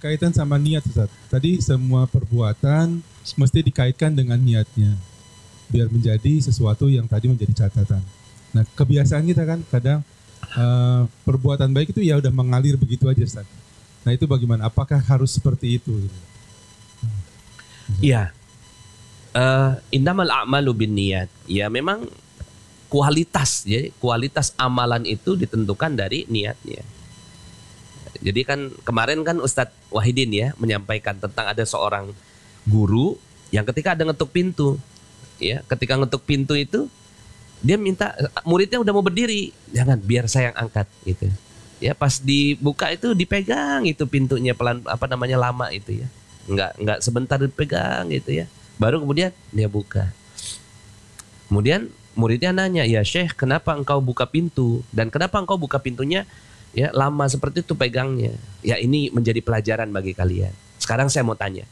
berkaitan sama niat, Ustaz. Tadi semua perbuatan mesti dikaitkan dengan niatnya, biar menjadi sesuatu yang tadi menjadi catatan. Nah, kebiasaan kita kan kadang perbuatan baik itu ya udah mengalir begitu aja, Ustaz. Nah, itu bagaimana? Apakah harus seperti itu? Iya. Innamal a'malu binniyat. Ya memang kualitas, jadi kualitas amalan itu ditentukan dari niatnya. Jadi kan kemarin kan Ustadz Wahidin ya menyampaikan tentang ada seorang guru yang ketika ada ngetuk pintu, ya ketika ngetuk pintu itu dia minta muridnya udah mau berdiri, jangan biar saya yang angkat gitu. Ya pas dibuka itu dipegang itu pintunya pelan lama itu ya, nggak sebentar dipegang gitu ya, baru kemudian dia buka. Kemudian muridnya nanya, ya Syekh kenapa engkau buka pintu dan kenapa engkau buka pintunya ya lama seperti itu pegangnya. Ya ini menjadi pelajaran bagi kalian. Sekarang saya mau tanya,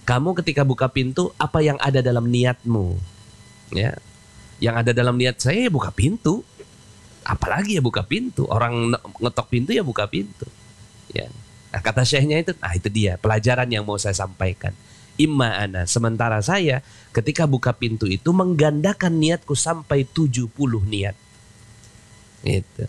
kamu ketika buka pintu apa yang ada dalam niatmu? Ya, yang ada dalam niat saya ya buka pintu. Apalagi ya buka pintu. Orang ngetok pintu ya buka pintu. Ya. Nah, kata syekhnya itu, nah itu dia pelajaran yang mau saya sampaikan. Imma ana, sementara saya ketika buka pintu itu menggandakan niatku sampai 70 niat. Itu.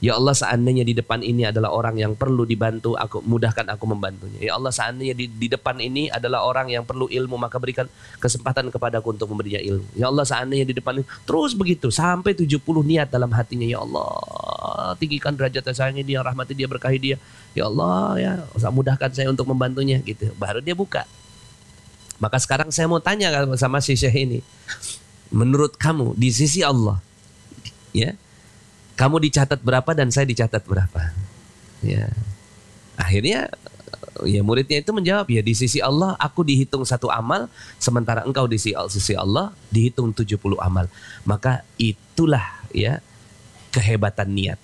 Ya Allah seandainya di depan ini adalah orang yang perlu dibantu, aku mudahkan aku membantunya. Ya Allah seandainya di depan ini adalah orang yang perlu ilmu, maka berikan kesempatan kepadaku untuk memberinya ilmu. Ya Allah seandainya di depan ini, terus begitu sampai 70 niat dalam hatinya. Ya Allah tinggikan derajat sayangi dia, rahmati dia, berkahi dia. Ya Allah ya mudahkan saya untuk membantunya gitu. Baru dia buka. Maka sekarang saya mau tanya sama si Syekh ini, menurut kamu di sisi Allah, ya kamu dicatat berapa dan saya dicatat berapa? Ya. Akhirnya ya muridnya itu menjawab, ya di sisi Allah aku dihitung satu amal, sementara engkau di sisi Allah dihitung 70 amal. Maka itulah ya kehebatan niat.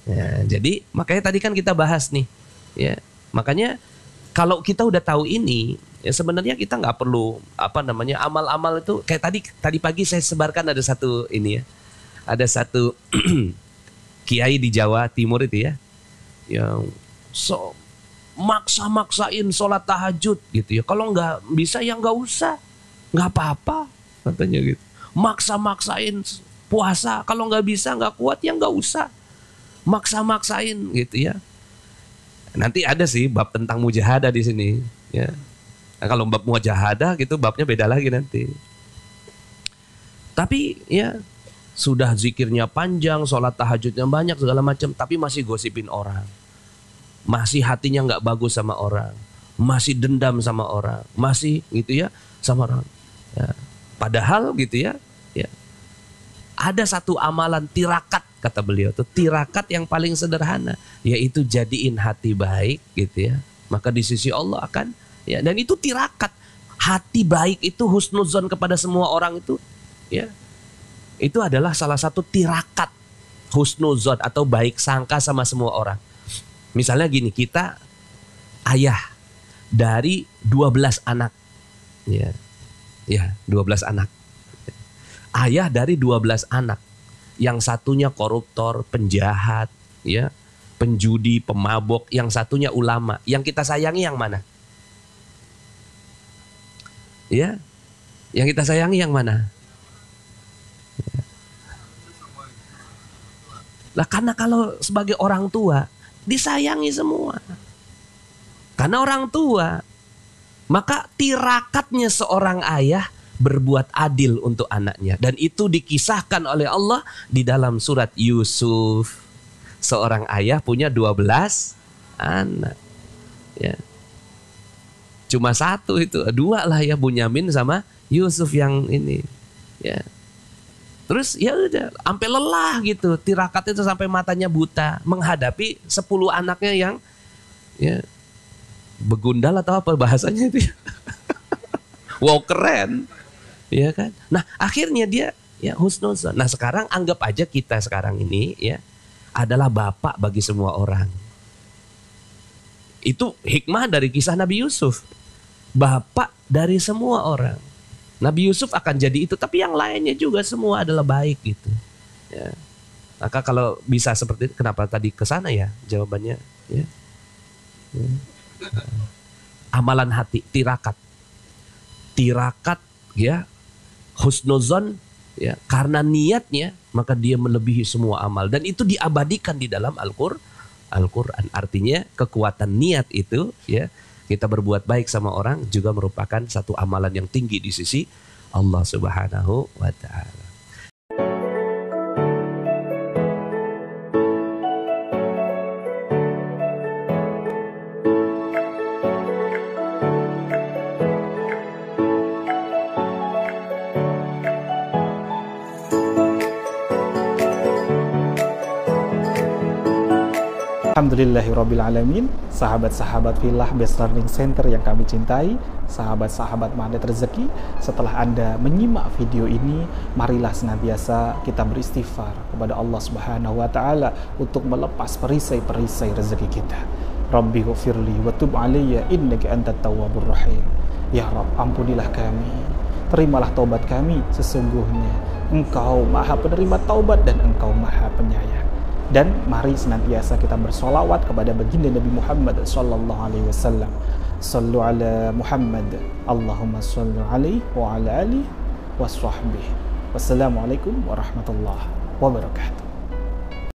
Ya, jadi makanya tadi kan kita bahas nih, ya. Makanya kalau kita udah tahu ini, ya sebenarnya kita nggak perlu amal-amal itu kayak tadi pagi saya sebarkan ada satu ini ya. Ada satu kiai di Jawa Timur itu ya, yang maksa-maksain sholat tahajud gitu ya. Kalau nggak bisa ya nggak usah, nggak apa-apa katanya gitu. Maksa-maksain puasa, kalau nggak bisa nggak kuat ya nggak usah. Maksa-maksain gitu ya. Nanti ada sih bab tentang mujahadah di sini ya. Nah, kalau bab mujahadah gitu babnya beda lagi nanti. Tapi ya sudah zikirnya panjang, sholat tahajudnya banyak segala macam, tapi masih gosipin orang, masih hatinya nggak bagus sama orang, masih dendam sama orang, masih gitu ya sama orang. Ya. Padahal gitu ya, ya ada satu amalan tirakat kata beliau tuh, tirakat yang paling sederhana, yaitu jadiin hati baik gitu ya. Maka di sisi Allah akan ya, dan itu tirakat hati baik itu husnuzon kepada semua orang itu ya. Itu adalah salah satu tirakat husnuzon atau baik sangka sama semua orang. Misalnya gini, kita ayah dari 12 anak. Ya. Ya, 12 anak. Ayah dari 12 anak. Yang satunya koruptor, penjahat, ya, penjudi, pemabok, yang satunya ulama. Yang kita sayangi yang mana? Ya. Yang kita sayangi yang mana? Lah karena kalau sebagai orang tua disayangi semua. Karena orang tua, maka tirakatnya seorang ayah berbuat adil untuk anaknya, dan itu dikisahkan oleh Allah di dalam surat Yusuf. Seorang ayah punya 12 anak. Ya. Cuma satu itu, dua lah ya, Bunyamin sama Yusuf yang ini. Ya. Terus ya udah sampai lelah gitu, tirakat itu sampai matanya buta menghadapi 10 anaknya yang ya begundal atau apa bahasanya itu. Wow keren, ya kan? Nah akhirnya dia ya husnuzon. Nah sekarang anggap aja kita sekarang ini ya adalah bapak bagi semua orang. Itu hikmah dari kisah Nabi Yusuf, bapak dari semua orang. Nabi Yusuf akan jadi itu, tapi yang lainnya juga semua adalah baik gitu. Ya. Maka kalau bisa seperti itu, kenapa tadi ke sana ya jawabannya? Ya. Ya. Amalan hati, tirakat. Tirakat ya, husnuzon ya, karena niatnya maka dia melebihi semua amal, dan itu diabadikan di dalam Al-Quran. Artinya kekuatan niat itu ya, kita berbuat baik sama orang juga merupakan satu amalan yang tinggi di sisi Allah Subhanahu wa Ta'ala. Alhamdulillahirrabbilalamin. Sahabat-sahabat Filah Best Learning Center yang kami cintai, sahabat-sahabat Magnet Rezeki, setelah Anda menyimak video ini, marilah senantiasa kita beristighfar kepada Allah Subhanahu wa Ta'ala untuk melepas perisai-perisai rezeki kita. Rabbi ghafirli wa tub alayya innaka antat tawwabur rahim. Ya Rabb, ampunilah kami, terimalah taubat kami, sesungguhnya Engkau Maha penerima taubat dan Engkau Maha penyayang. Dan mari senantiasa kita bersolawat kepada baginda Nabi Muhammad sallallahu alaihi wasallam. Sallu ala Muhammad. Allahumma salli alaihi wa ala alihi wa sahbihi. Wassalamualaikum warahmatullahi wabarakatuh.